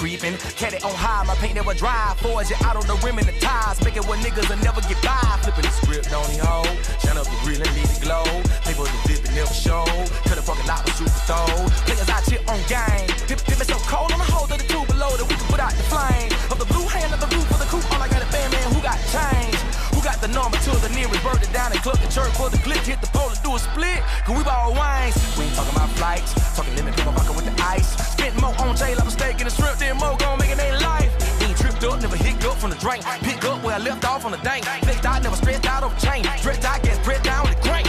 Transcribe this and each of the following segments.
creeping. Cat it on high, my paint never dry. Forge it out on the rim and the ties. Make it where niggas will never get by. Flipping the script on the hoe. Shine up the grill and leave it glow. Paper the dip and never show. Cut the fucking lot with super stove. Players out here on game. Dip me so cold on the hole of the two below that we can put out the flame. Of the blue hand of the roof of the coupe. All I got a band man who got change. Who got the number to the nearest, burn it down and club the church for the clip, hit the pole and do a split. Cause we ball wines. We ain't talking about flights, talking lemon pepper vodka with the ice. Spent more on jail, I'm a steak and a shrimp, then more gon' make it ain't life. We ain't tripped up, never hit up from the drink. Pick up where I left off on the dank. Flaked out, never stretched out of chain. Stretched out, get spread down with the crank.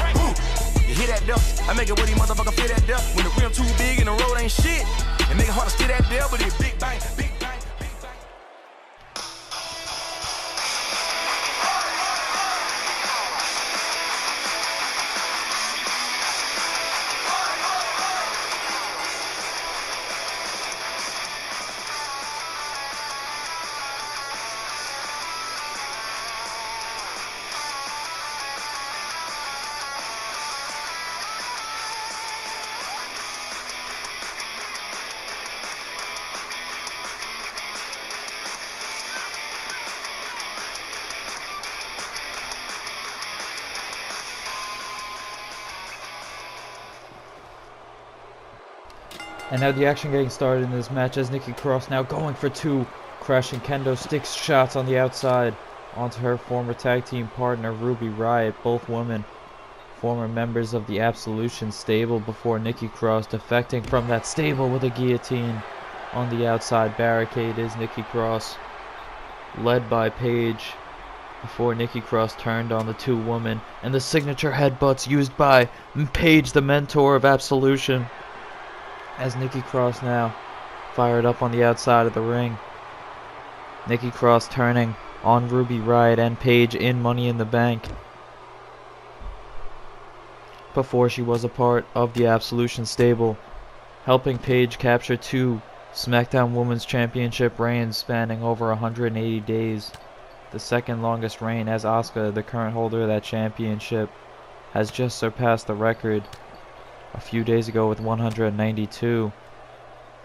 You hear that duck? I make it where these motherfuckers feel that duck. When the rim too big and the road ain't shit. It make it hard to steer that there, but it's big bang, big bang. And now the action getting started in this match as Nikki Cross now going for two crashing kendo stick shots on the outside onto her former tag team partner Ruby Riot, both women, former members of the Absolution stable before Nikki Cross defecting from that stable with a guillotine. On the outside barricade is Nikki Cross, led by Paige, before Nikki Cross turned on the two women, and the signature headbutts used by Paige, the mentor of Absolution. As Nikki Cross now fired up on the outside of the ring. Nikki Cross turning on Ruby Riot and Paige in Money in the Bank. Before she was a part of the Absolution stable, helping Paige capture two SmackDown Women's Championship reigns spanning over 180 days. The second longest reign, as Asuka, the current holder of that championship, has just surpassed the record a few days ago with 192,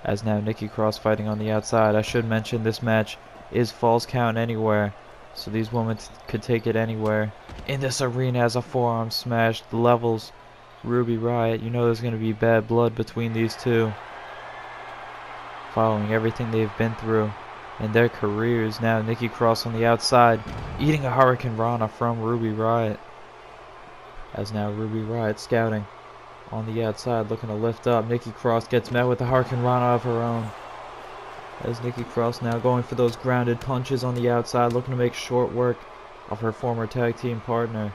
as now Nikki Cross fighting on the outside. I should mention this match is Falls Count Anywhere, so these women could take it anywhere in this arena as a forearm smash levels Ruby Riot. You know there's going to be bad blood between these two, following everything they've been through in their careers. Now Nikki Cross on the outside eating a Hurricane Rana from Ruby Riot, as now Ruby Riot scouting on the outside, looking to lift up. Nikki Cross gets met with a Hurricane Rana of her own. As Nikki Cross now going for those grounded punches on the outside, looking to make short work of her former tag team partner.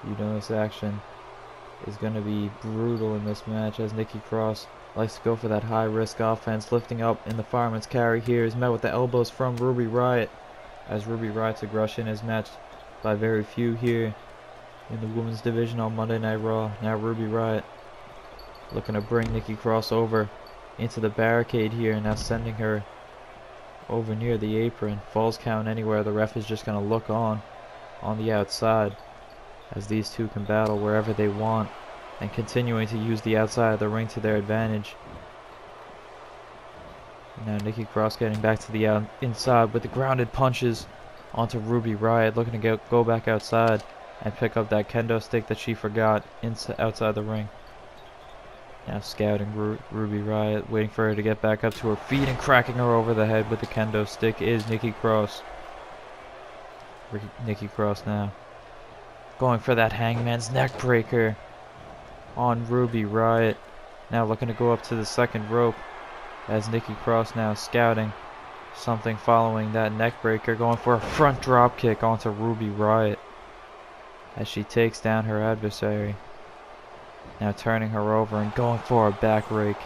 You know this action is going to be brutal in this match, as Nikki Cross likes to go for that high risk offense. Lifting up in the fireman's carry here is met with the elbows from Ruby Riot, as Ruby Riot's aggression is matched by very few here in the women's division on Monday Night Raw. Now Ruby Riot looking to bring Nikki Cross over into the barricade here, now sending her over near the apron. Falls Count Anywhere. The ref is just going to look on the outside as these two can battle wherever they want, and continuing to use the outside of the ring to their advantage. Now Nikki Cross getting back to the inside with the grounded punches onto Ruby Riot, looking to go back outside and pick up that kendo stick that she forgot outside the ring. Now scouting Ruby Riot, waiting for her to get back up to her feet, and cracking her over the head with the kendo stick is Nikki Cross. Nikki Cross now going for that Hangman's neck breaker on Ruby Riot. Now looking to go up to the second rope, as Nikki Cross now scouting something following that neck breaker, going for a front drop kick onto Ruby Riot as she takes down her adversary. Now turning her over and going for a back rake,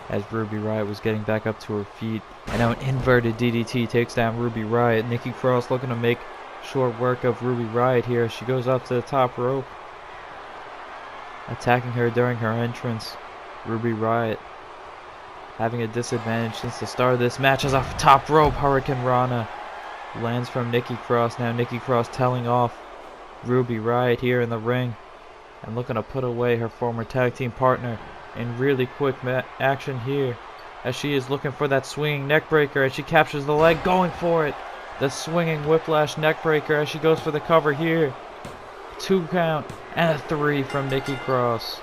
as Ruby Riot was getting back up to her feet. And now an inverted DDT takes down Ruby Riot. Nikki Cross looking to make short work of Ruby Riot here. She goes up to the top rope, attacking her during her entrance. Ruby Riot having a disadvantage since the start of this match, as a top rope Hurricane Rana lands from Nikki Cross. Now Nikki Cross telling off Ruby Riot here in the ring and looking to put away her former tag team partner in really quick action here. as she is looking for that swinging neck breaker, and she captures the leg, going for it. The swinging whiplash neck breaker as she goes for the cover here. 2 count and a 3 from Nikki Cross.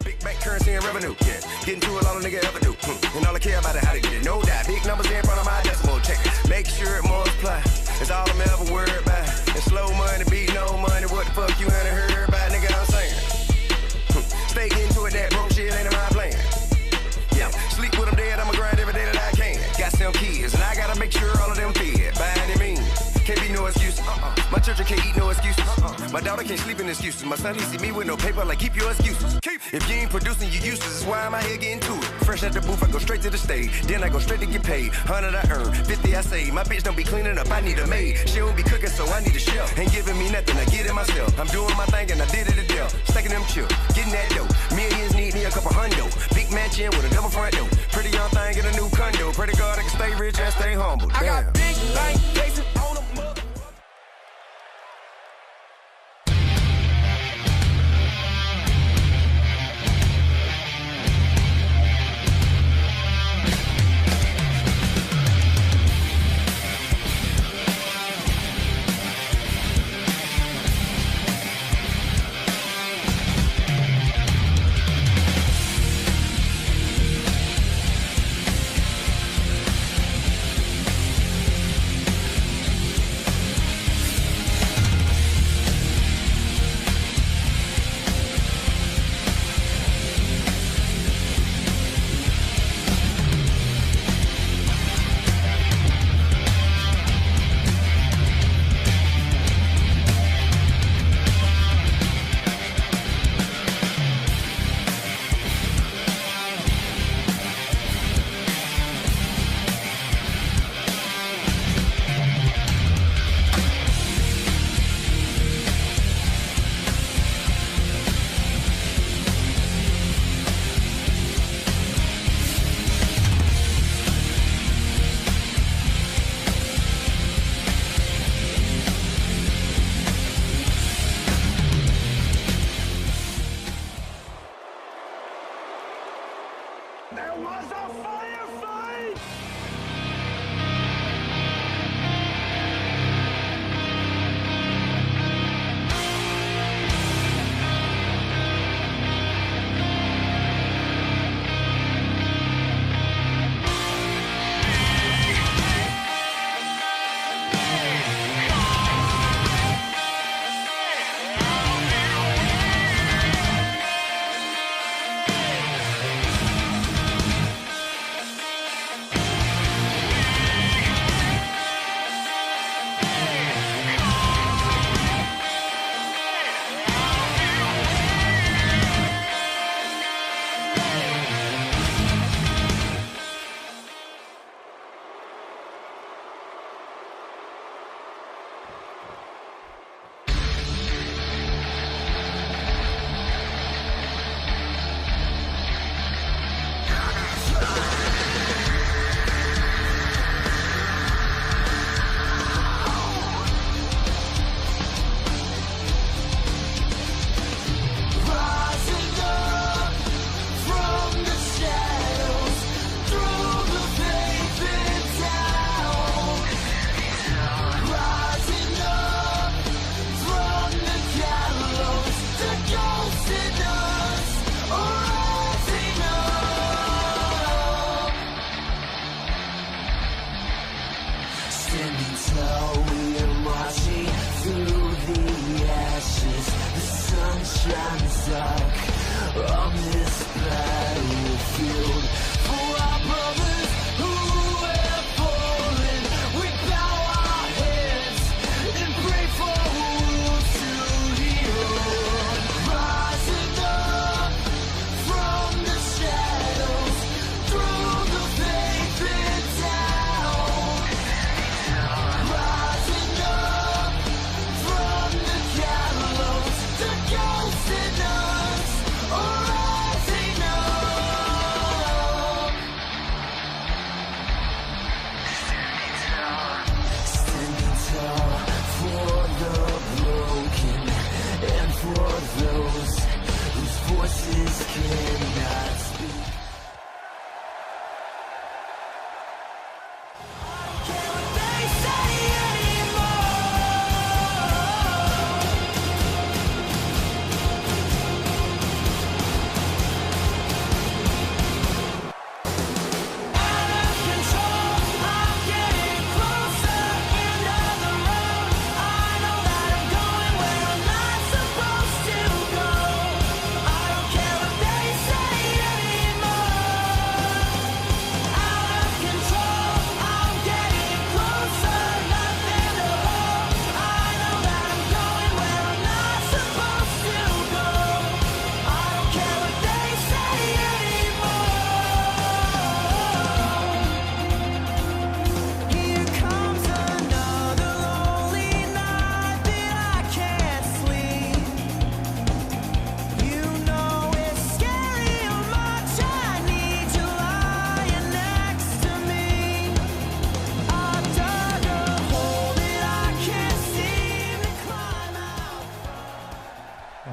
Big bank currency and revenue, yeah. Getting to it, all a nigga ever do. And all I care about is how to get it, no doubt. Big numbers in front of my decimal check. Make sure it multiply. It's all I'm ever worried about. And slow money beat no money. What the fuck you in a hurry about, nigga? I'm saying. Stay into it, that broke shit ain't in my plan. Yeah, sleep with them dead, I'ma grind every day that I can. Got some kids, and I gotta make sure all of them fed. By any means, can't be no excuses. My children can't eat no excuses. My daughter can't sleep in excuses. My son, he see me with no paper, like keep your excuses. If you ain't producing, you useless. That's why I'm out here getting to it. Fresh at the booth, I go straight to the stage. Then I go straight to get paid. 100 I earn, 50 I save. My bitch don't be cleaning up, I need a maid. She don't be cooking, so I need a chef. Ain't giving me nothing, I get it myself. I'm doing my thing and I did it to death. Stacking them chill, getting that dough. Millions need me a couple hundo. Big mansion with a double front door. Pretty young thing in a new condo. Pray to God I can stay rich and stay humble. Damn. I got big bank faces on the mother. There was a firefight! Shines dark on this battle. voices cannot speak.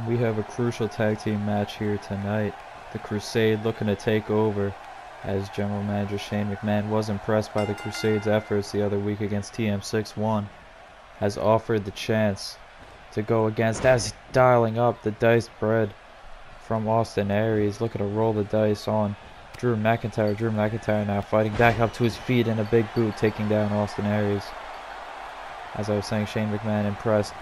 We have a crucial tag team match here tonight. The Crusade looking to take over, as General Manager Shane McMahon was impressed by the Crusade's efforts the other week against TM61. Has offered the chance to go against, as dialing up the diced bread from Austin Aries, looking to roll the dice on Drew McIntyre. Drew McIntyre now fighting back up to his feet in a big boot, taking down Austin Aries. As I was saying, Shane McMahon, impressed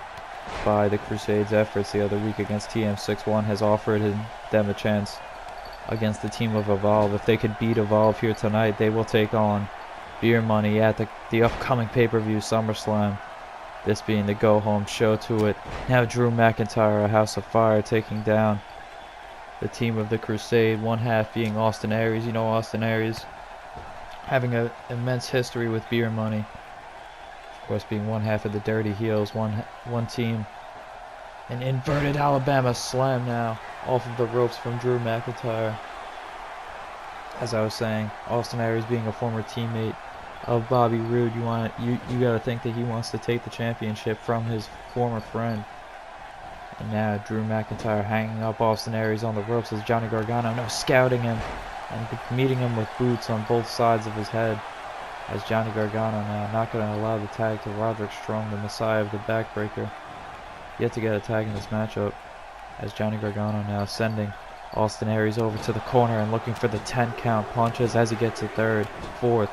by the Crusade's efforts the other week against TM61, has offered them a chance against the team of Evolve. If they could beat Evolve here tonight, they will take on Beer Money at the upcoming pay-per-view Summerslam. This being the go-home show to it. Now Drew McIntyre, a House of Fire, taking down the team of the Crusade, one half being Austin Aries. You know, Austin Aries having an immense history with Beer Money. Of course, being one half of the Dirty Heels, one team. An inverted Alabama slam now off of the ropes from Drew McIntyre. As I was saying, Austin Aries being a former teammate of Bobby Roode, you gotta think that he wants to take the championship from his former friend. And now Drew McIntyre hanging up Austin Aries on the ropes as Johnny Gargano now scouting him and meeting him with boots on both sides of his head. As Johnny Gargano now not going to allow the tag to Roderick Strong, the Messiah of the Backbreaker, yet to get a tag in this matchup. As Johnny Gargano now sending Austin Aries over to the corner and looking for the 10 count punches as he gets a third, fourth,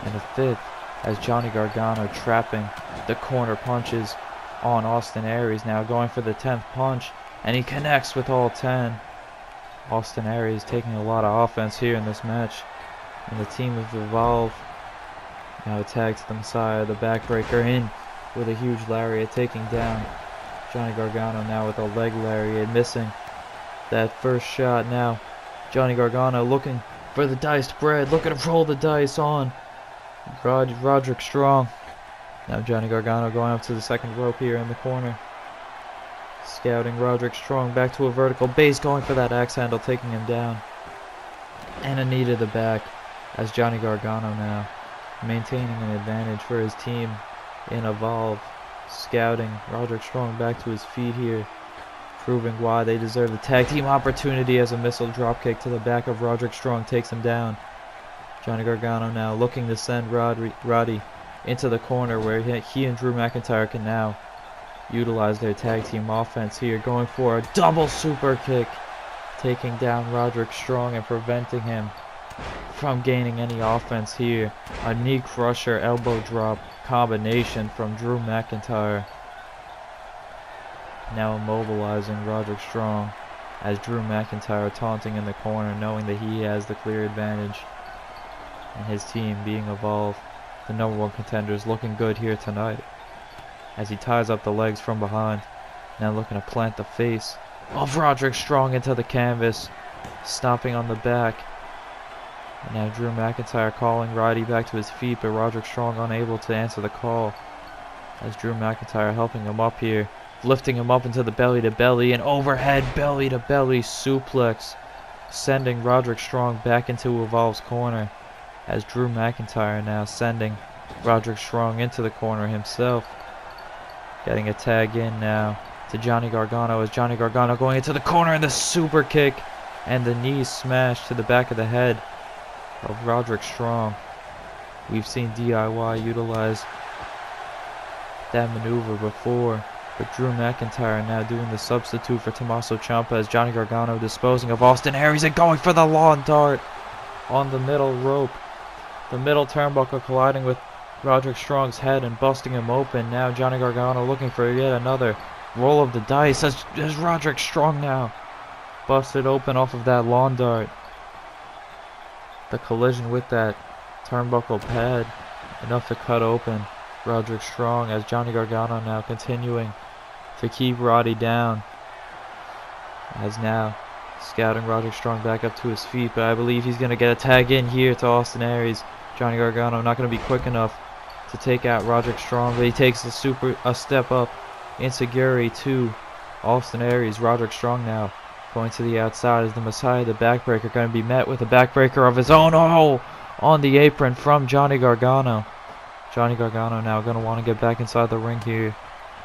and a fifth. As Johnny Gargano trapping the corner punches on Austin Aries, now going for the 10th punch, and he connects with all 10. Austin Aries taking a lot of offense here in this match. And the team of Evolve now a tag to the Messiah, the Backbreaker, in with a huge lariat, taking down Johnny Gargano now with a leg lariat, missing that first shot. Now Johnny Gargano looking for the diced bread, looking to roll the dice on Roderick Strong. Now Johnny Gargano going up to the second rope here in the corner, scouting Roderick Strong back to a vertical base, going for that axe handle, taking him down. And a knee to the back as Johnny Gargano now maintaining an advantage for his team in Evolve, scouting Roderick Strong back to his feet here, proving why they deserve the tag team opportunity as a missile dropkick to the back of Roderick Strong takes him down. Johnny Gargano now looking to send Roddy into the corner where he and Drew McIntyre can now utilize their tag team offense here, going for a double super kick, taking down Roderick Strong and preventing him from gaining any offense here. A knee crusher elbow drop combination from Drew McIntyre, now immobilizing Roderick Strong as Drew McIntyre taunting in the corner, knowing that he has the clear advantage, and his team being Evolve, the #1 contenders, looking good here tonight as he ties up the legs from behind, now looking to plant the face of Roderick Strong into the canvas, stomping on the back. And now Drew McIntyre calling Roddy back to his feet, but Roderick Strong unable to answer the call as Drew McIntyre helping him up here, lifting him up into the belly-to-belly, and overhead belly-to-belly suplex, sending Roderick Strong back into Evolve's corner as Drew McIntyre now sending Roderick Strong into the corner himself, getting a tag in now to Johnny Gargano as Johnny Gargano going into the corner and the super kick and the knee smash to the back of the head of Roderick Strong. We've seen DIY utilize that maneuver before, but Drew McIntyre now doing the substitute for Tommaso Ciampa as Johnny Gargano disposing of Austin Aries and going for the lawn dart on the middle rope. The middle turnbuckle colliding with Roderick Strong's head and busting him open. Now Johnny Gargano looking for yet another roll of the dice as Roderick Strong now busted open off of that lawn dart. The collision with that turnbuckle pad enough to cut open Roderick Strong as Johnny Gargano now continuing to keep Roddy down, as now scouting Roderick Strong back up to his feet, but I believe he's going to get a tag in here to Austin Aries. Johnny Gargano not going to be quick enough to take out Roderick Strong, but he takes a step up insecurity to Austin Aries. Roderick Strong now going to the outside as the Messiah, the backbreaker, going to be met with a backbreaker of his own. Oh, on the apron from Johnny Gargano. Johnny Gargano now going to want to get back inside the ring here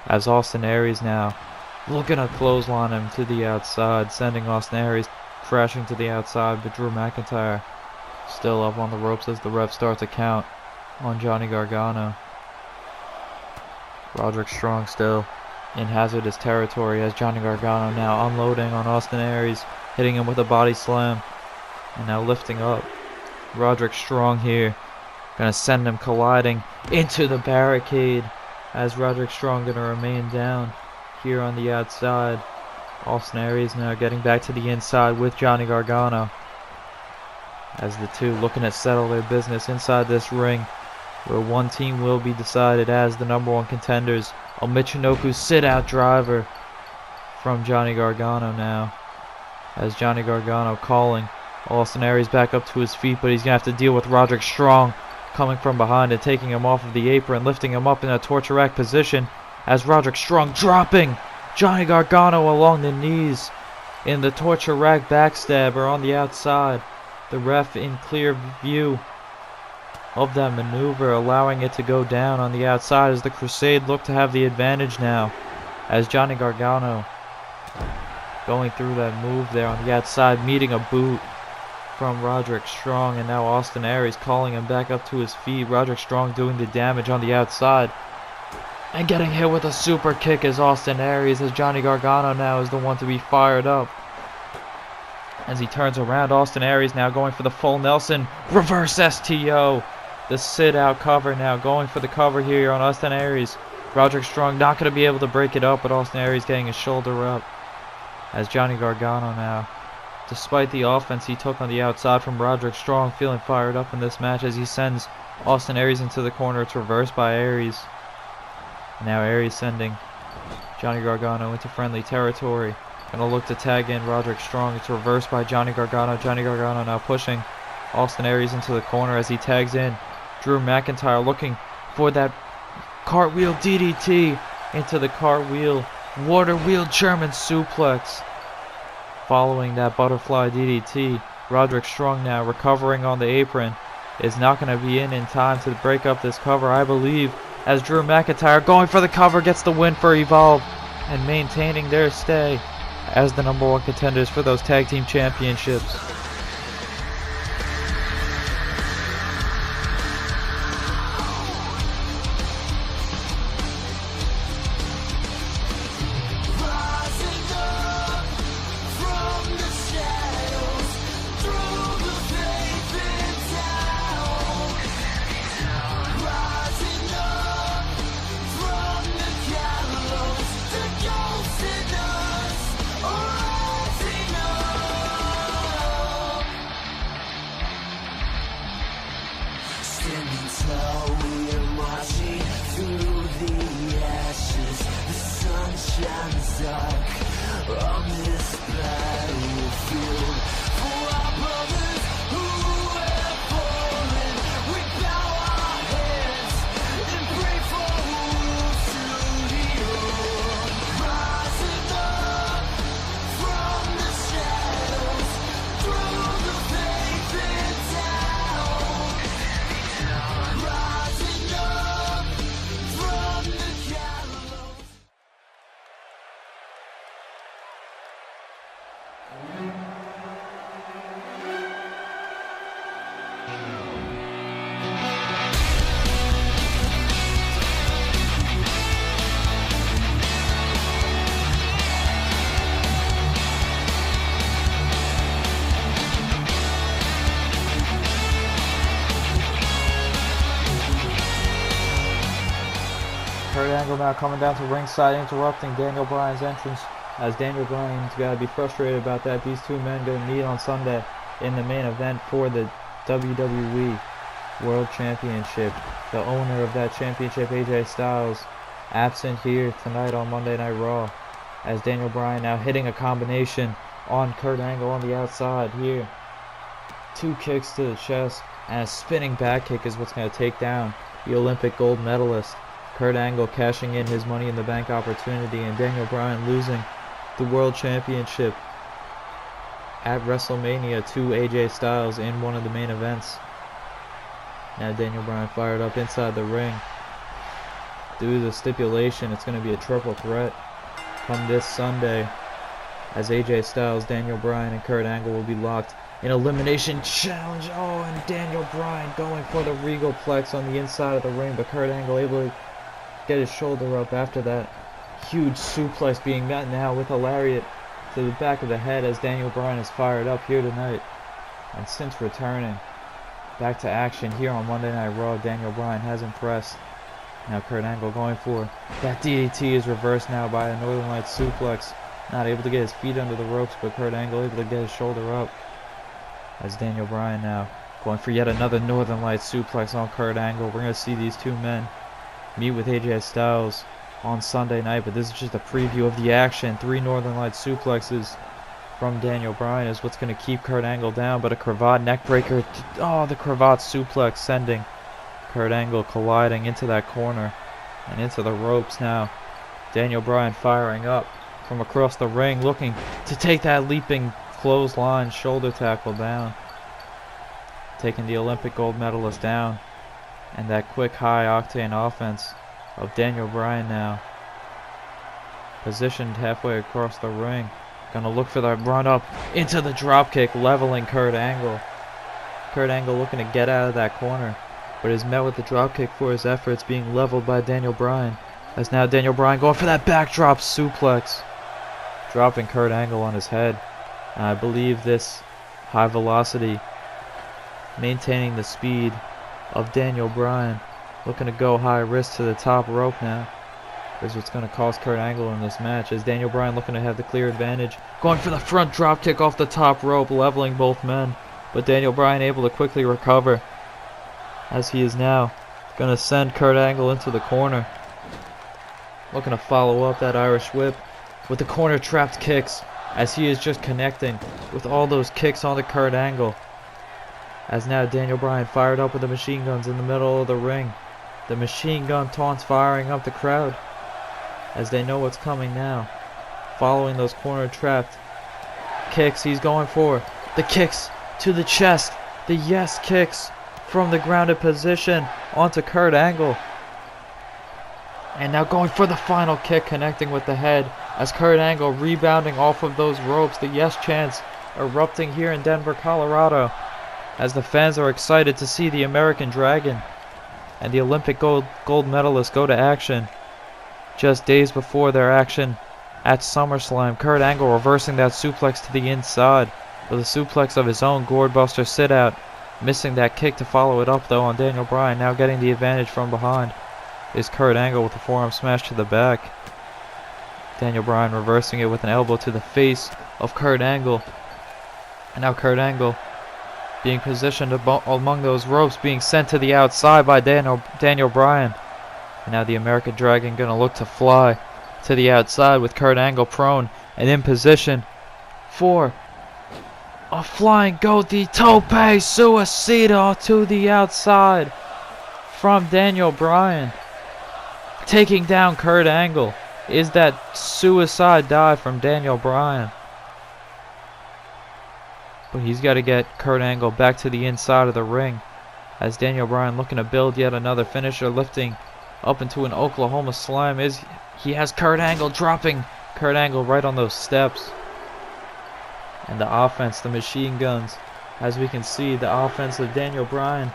as Austin Aries now looking to clothesline him to the outside, sending Austin Aries crashing to the outside, but Drew McIntyre still up on the ropes as the ref starts a count on Johnny Gargano. Roderick Strong still in hazardous territory as Johnny Gargano now unloading on Austin Aries, hitting him with a body slam, and now lifting up Roderick Strong here. Gonna send him colliding into the barricade as Roderick Strong gonna remain down here on the outside. Austin Aries now getting back to the inside with Johnny Gargano as the two looking to settle their business inside this ring, where one team will be decided as the #1 contenders. A Michinoku sit-out driver from Johnny Gargano now, as Johnny Gargano calling Austin Aries back up to his feet, but he's going to have to deal with Roderick Strong coming from behind and taking him off of the apron, lifting him up in a torture rack position as Roderick Strong dropping Johnny Gargano along the knees in the torture rack backstabber on the outside. The ref in clear view of that maneuver, allowing it to go down on the outside as the Crusade look to have the advantage now, as Johnny Gargano going through that move there on the outside, meeting a boot from Roderick Strong, and now Austin Aries calling him back up to his feet. Roderick Strong doing the damage on the outside and getting hit with a super kick as Austin Aries, as Johnny Gargano now is the one to be fired up. As he turns around, Austin Aries now going for the full Nelson reverse STO. The sit-out cover now, going for the cover here on Austin Aries. Roderick Strong not going to be able to break it up, but Austin Aries getting his shoulder up. As Johnny Gargano now, despite the offense he took on the outside from Roderick Strong, feeling fired up in this match as he sends Austin Aries into the corner. It's reversed by Aries. Now Aries sending Johnny Gargano into friendly territory. Gonna look to tag in Roderick Strong. It's reversed by Johnny Gargano. Johnny Gargano now pushing Austin Aries into the corner as he tags in Drew McIntyre, looking for that cartwheel DDT into the cartwheel water wheel German suplex. Following that butterfly DDT, Roderick Strong now recovering on the apron, is not going to be in time to break up this cover, I believe, as Drew McIntyre going for the cover gets the win for Evolve and maintaining their stay as the #1 contenders for those tag team championships. Kurt Angle now coming down to ringside, interrupting Daniel Bryan's entrance, as Daniel Bryan's got to be frustrated about that. These two men going to meet on Sunday in the main event for the WWE World Championship. The owner of that championship, AJ Styles, absent here tonight on Monday Night Raw, as Daniel Bryan now hitting a combination on Kurt Angle on the outside here. 2 kicks to the chest, and a spinning back kick is what's going to take down the Olympic gold medalist. Kurt Angle cashing in his Money in the Bank opportunity, and Daniel Bryan losing the World Championship at WrestleMania to AJ Styles in one of the main events. Now Daniel Bryan fired up inside the ring. Due to the stipulation, it's going to be a triple threat come this Sunday, as AJ Styles, Daniel Bryan, and Kurt Angle will be locked in elimination challenge. Oh, and Daniel Bryan going for the Regal Plex on the inside of the ring, but Kurt Angle able to get his shoulder up after that huge suplex being met now with a lariat to the back of the head, as Daniel Bryan is fired up here tonight. And since returning back to action here on Monday Night Raw, Daniel Bryan has impressed. Now Kurt Angle going for that DDT is reversed now by a Northern Lights suplex. Not able to get his feet under the ropes, but Kurt Angle able to get his shoulder up, as Daniel Bryan now going for yet another Northern Lights suplex on Kurt Angle. We're going to see these two men meet with AJ Styles on Sunday night, but this is just a preview of the action. 3 Northern Lights suplexes from Daniel Bryan is what's going to keep Kurt Angle down, but a cravat neckbreaker. Oh, the cravat suplex sending Kurt Angle colliding into that corner and into the ropes now. Daniel Bryan firing up from across the ring, looking to take that leaping clothesline shoulder tackle down, taking the Olympic gold medalist down. And that quick high octane offense of Daniel Bryan now positioned halfway across the ring, gonna look for that run up into the drop kick, leveling Kurt Angle. Kurt Angle looking to get out of that corner, but is met with the drop kick for his efforts, being leveled by Daniel Bryan, as now Daniel Bryan going for that backdrop suplex, dropping Kurt Angle on his head. And I believe this high velocity, maintaining the speed of Daniel Bryan, looking to go high risk to the top rope now, is what's going to cost Kurt Angle in this match, as Daniel Bryan looking to have the clear advantage, going for the front drop kick off the top rope, leveling both men, but Daniel Bryan able to quickly recover, as he is now going to send Kurt Angle into the corner, looking to follow up that Irish whip with the corner trapped kicks, as he is just connecting with all those kicks onto Kurt Angle. As now Daniel Bryan fired up with the machine guns in the middle of the ring. The machine gun taunts firing up the crowd, as they know what's coming now. Following those corner trapped kicks, he's going for the kicks to the chest. The yes kicks from the grounded position onto Kurt Angle. And now going for the final kick, connecting with the head, as Kurt Angle rebounding off of those ropes. The yes chants erupting here in Denver, Colorado, as the fans are excited to see the American Dragon and the Olympic gold medalist go to action just days before their action at SummerSlam. Kurt Angle reversing that suplex to the inside with a suplex of his own, gourdbuster sit out, missing that kick to follow it up though on Daniel Bryan. Now getting the advantage from behind is Kurt Angle with a forearm smash to the back. Daniel Bryan reversing it with an elbow to the face of Kurt Angle, and now Kurt Angle being positioned among those ropes, being sent to the outside by Daniel Bryan. And now the American Dragon going to look to fly to the outside with Kurt Angle prone and in position for a flying goat, the tope suicida to the outside from Daniel Bryan, taking down Kurt Angle. Is that suicide dive from Daniel Bryan? But he's got to get Kurt Angle back to the inside of the ring, as Daniel Bryan looking to build yet another finisher, lifting up into an Oklahoma Slam. He has Kurt Angle, dropping Kurt Angle right on those steps. And the offense, the machine guns, as we can see, the offense of Daniel Bryan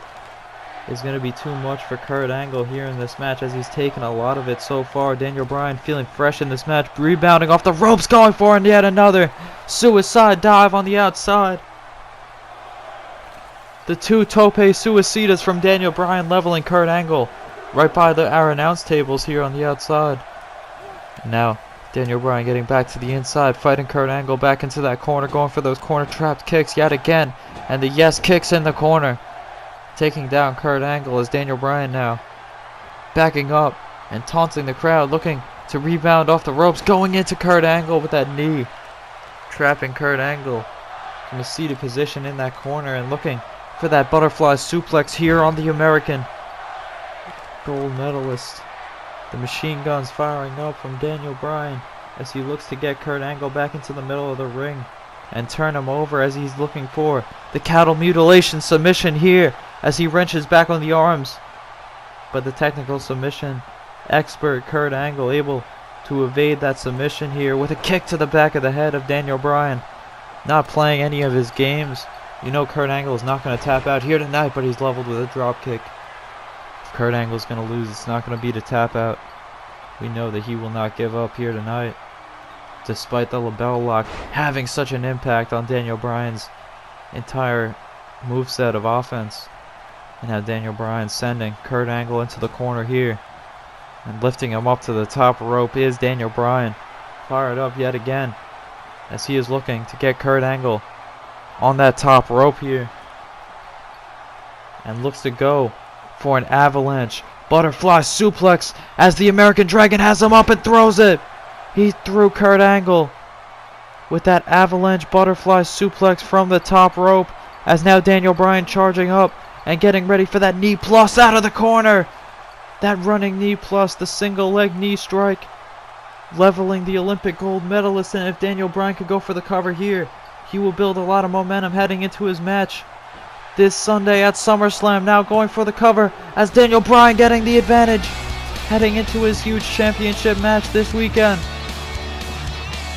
is going to be too much for Kurt Angle here in this match, as he's taken a lot of it so far. Daniel Bryan feeling fresh in this match, rebounding off the ropes, going for and yet another suicide dive on the outside. The 2 tope suicidas from Daniel Bryan, leveling Kurt Angle right by our announce tables here on the outside. And now Daniel Bryan getting back to the inside, fighting Kurt Angle back into that corner, going for those corner trapped kicks yet again. And the yes kicks in the corner, taking down Kurt Angle as Daniel Bryan now backing up and taunting the crowd, looking to rebound off the ropes, going into Kurt Angle with that knee, trapping Kurt Angle from a seated position in that corner and looking for that butterfly suplex here on the American gold medalist. The machine guns firing up from Daniel Bryan as he looks to get Kurt Angle back into the middle of the ring and turn him over as he's looking for the cattle mutilation submission here as he wrenches back on the arms. But the technical submission expert Kurt Angle able to evade that submission here with a kick to the back of the head of Daniel Bryan. Not playing any of his games. You know Kurt Angle is not going to tap out here tonight, but he's leveled with a drop kick. If Kurt Angle is going to lose, it's not going to be to tap out. We know that he will not give up here tonight, despite the label lock having such an impact on Daniel Bryan's entire moveset of offense. And now Daniel Bryan sending Kurt Angle into the corner here and lifting him up to the top rope is Daniel Bryan. Fired up yet again as he is looking to get Kurt Angle on that top rope here and looks to go for an avalanche butterfly suplex as the American Dragon has him up and throws it. He threw Kurt Angle with that avalanche butterfly suplex from the top rope as now Daniel Bryan charging up and getting ready for that knee plus out of the corner. That running knee plus, the single leg knee strike, leveling the Olympic gold medalist. And if Daniel Bryan could go for the cover here, he will build a lot of momentum heading into his match this Sunday at SummerSlam. Now going for the cover as Daniel Bryan getting the advantage heading into his huge championship match this weekend.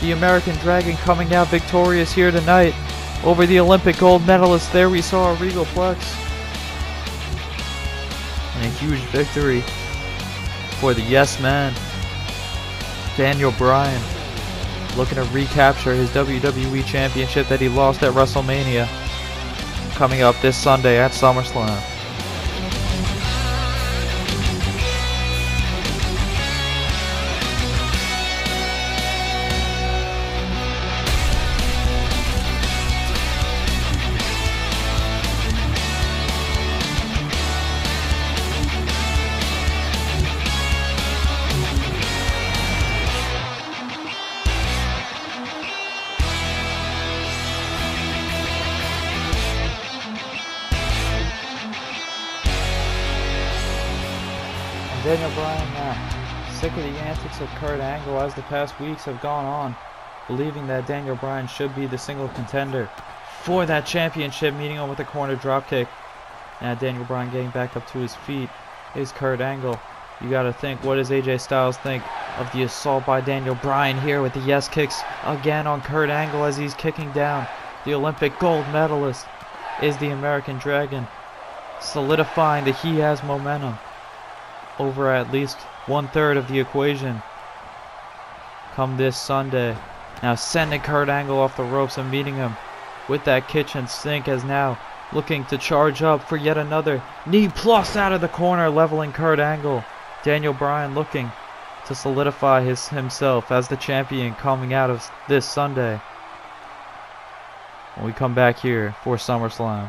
The American Dragon coming out victorious here tonight over the Olympic gold medalist. There we saw a regal plex. And a huge victory for the yes man, Daniel Bryan, looking to recapture his WWE Championship that he lost at WrestleMania, coming up this Sunday at SummerSlam. Daniel Bryan sick of the antics of Kurt Angle as the past weeks have gone on, believing that Daniel Bryan should be the single contender for that championship, meeting him with a corner dropkick. Now Daniel Bryan getting back up to his feet is Kurt Angle. You gotta think, what does AJ Styles think of the assault by Daniel Bryan here with the yes kicks again on Kurt Angle as he's kicking down the Olympic gold medalist is the American Dragon, solidifying that he has momentum over at least 1/3 of the equation come this Sunday. Now sending Kurt Angle off the ropes and meeting him with that kitchen sink as now looking to charge up for yet another knee plus out of the corner, leveling Kurt Angle. Daniel Bryan looking to solidify himself as the champion coming out of this Sunday when we come back here for SummerSlam.